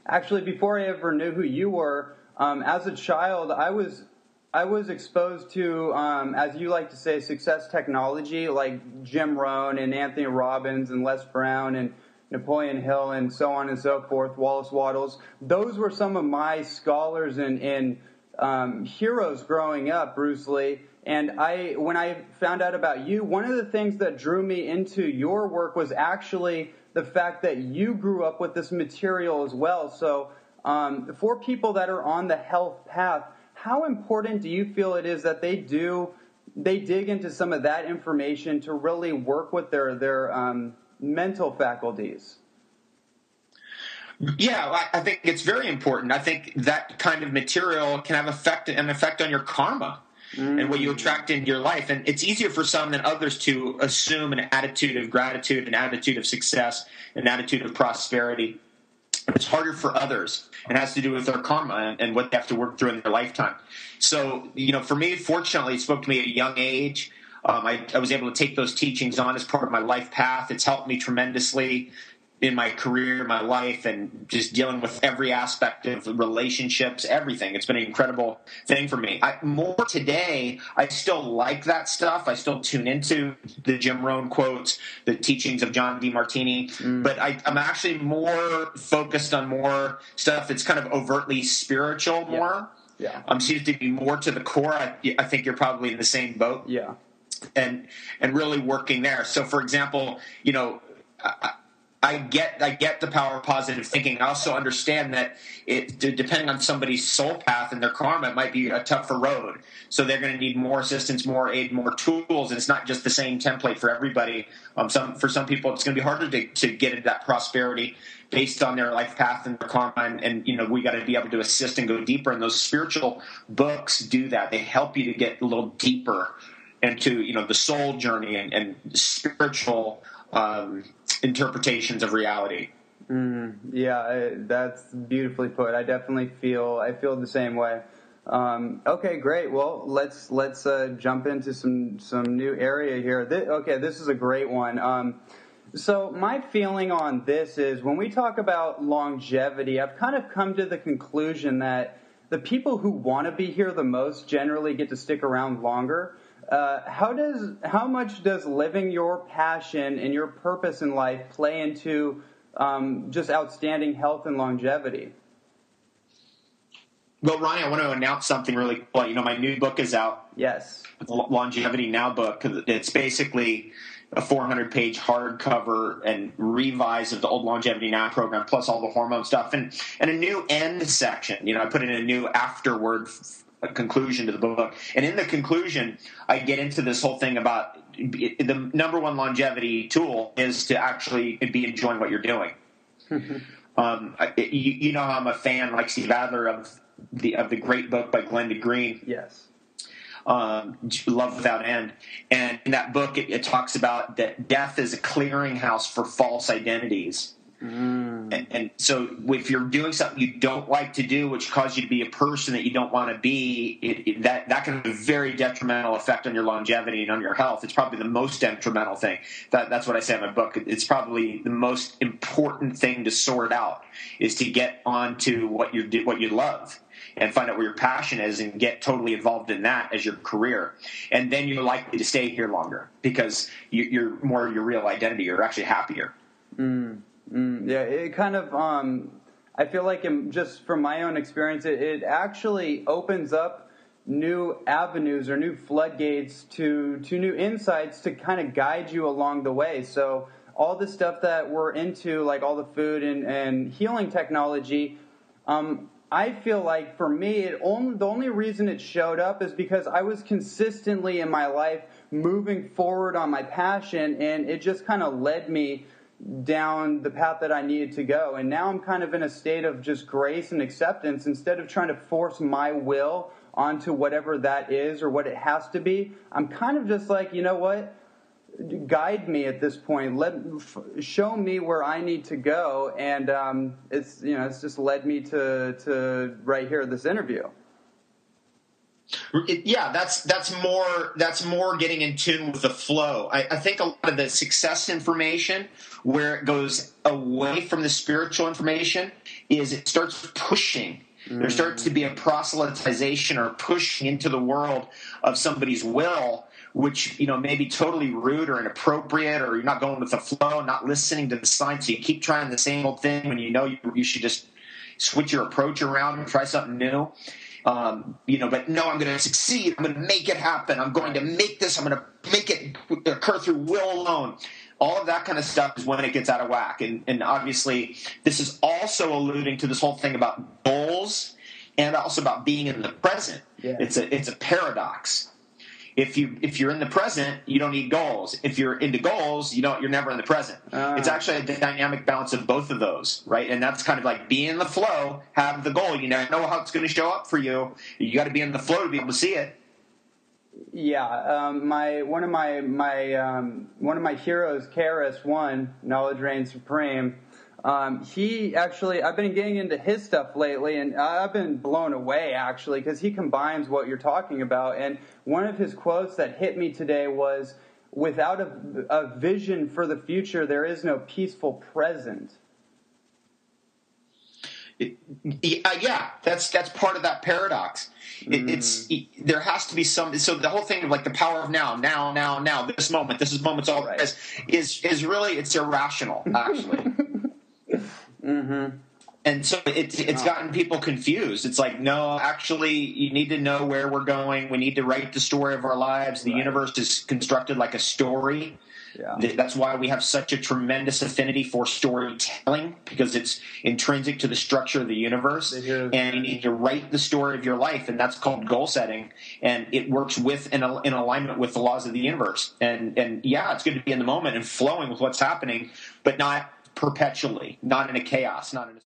actually, before I ever knew who you were, as a child, I was exposed to, as you like to say, success technology, like Jim Rohn and Anthony Robbins and Les Brown and Napoleon Hill and so on and so forth, Wallace Wattles. Those were some of my scholars and heroes growing up, Bruce Lee. And when I found out about you, one of the things that drew me into your work was actually the fact that you grew up with this material as well. So for people that are on the health path, how important do you feel it is that they dig into some of that information to really work with their mental faculties? Yeah, I think it's very important. I think that kind of material can have an effect on your karma and what you attract into your life. And it's easier for some than others to assume an attitude of gratitude, an attitude of success, an attitude of prosperity. It's harder for others. It has to do with their karma and what they have to work through in their lifetime. So, for me, fortunately, it spoke to me at a young age. I was able to take those teachings on as part of my life path. It's helped me tremendously in my career, my life, and just dealing with every aspect of relationships, everything. It's been an incredible thing for me. More today, I still like that stuff. I still tune into the Jim Rohn quotes, the teachings of John DeMartini, but I'm actually more focused on more stuff that's kind of overtly spiritual more. Yeah. Seems to be more to the core. I think you're probably in the same boat. Yeah. And really working there. So, for example, I get the power of positive thinking. I also understand that depending on somebody's soul path and their karma, it might be a tougher road. So they're going to need more assistance, more aid, more tools. And it's not just the same template for everybody. For some people, it's going to be harder to get into that prosperity based on their life path and their karma. And we got to be able to assist and go deeper. And those spiritual books do that. They help you to get a little deeper into the soul journey and spiritual interpretations of reality. Yeah, that's beautifully put. I definitely feel the same way. Okay, great. Well, let's jump into some new area here. This is a great one. So my feeling on this is when we talk about longevity, I've kind of come to the conclusion that the people who want to be here the most generally get to stick around longer. How much does living your passion and your purpose in life play into just outstanding health and longevity? Well, Ronnie, I want to announce something really cool. My new book is out. Yes. The Longevity Now book. It's basically a 400-page hardcover and revise of the old Longevity Now program, plus all the hormone stuff, and a new end section. I put in a new afterward conclusion to the book. And in the conclusion, I get into this whole thing about the number one longevity tool is to actually be enjoying what you're doing. You know how I'm a fan, like Steve Adler, of the great book by Glenda Green. Yes. Love Without End. And in that book, it talks about that death is a clearinghouse for false identities. And so if you're doing something you don't like to do, which causes you to be a person that you don't want to be, that can have a very detrimental effect on your longevity and on your health. It's probably the most detrimental thing. That's what I say in my book. It's probably the most important thing to sort out is to get onto what you love and find out where your passion is and get totally involved in that as your career. And then you're likely to stay here longer because you're more your real identity. You're actually happier. Yeah, it kind of, I feel like just from my own experience, it actually opens up new avenues or new floodgates to new insights to kind of guide you along the way. So all the stuff that we're into, like all the food and healing technology, I feel like for me, the only reason it showed up is because I was consistently in my life moving forward on my passion, and it just kind of led me down the path that I needed to go. And now I'm kind of in a state of just grace and acceptance. Instead of trying to force my will onto whatever that is or what it has to be, I'm kind of just like, you know what? Guide me at this point. Show me where I need to go. And it's just led me to right here, this interview. Yeah, that's more getting in tune with the flow. I think a lot of the success information, where it goes away from the spiritual information, is it starts pushing. There starts to be a proselytization or pushing into the world of somebody's will, which may be totally rude or inappropriate, or you're not going with the flow, not listening to the signs. So you keep trying the same old thing when you should just switch your approach around and try something new. But no, I'm going to succeed. I'm going to make it happen. I'm going to make this. I'm going to make it occur through will alone. All of that kind of stuff is when it gets out of whack. And obviously, this is also alluding to this whole thing about goals and also about being in the present. Yeah. It's a paradox. If you're in the present, you don't need goals. If you're into goals, you're never in the present. It's actually a dynamic balance of both of those, right? And that's kind of like be in the flow, have the goal. You never know how it's going to show up for you. You got to be in the flow to be able to see it. Yeah, one of my heroes, KRS-One, Knowledge Reigns Supreme. He actually, I've been getting into his stuff lately, and I've been blown away, actually, because he combines what you're talking about. And one of his quotes that hit me today was, without a vision for the future, there is no peaceful present. Yeah, that's part of that paradox. There has to be some. So the whole thing of like the power of now, this moment's all right. is really, it's irrational, actually. Mm-hmm. And so it's gotten people confused. It's like, no, actually, you need to know where we're going. We need to write the story of our lives. The universe is constructed like a story. Yeah. That's why we have such a tremendous affinity for storytelling, because it's intrinsic to the structure of the universe. And you need to write the story of your life, and that's called goal setting. And it works in alignment with the laws of the universe. And yeah, it's good to be in the moment and flowing with what's happening, but not perpetually, not in a chaos, not in a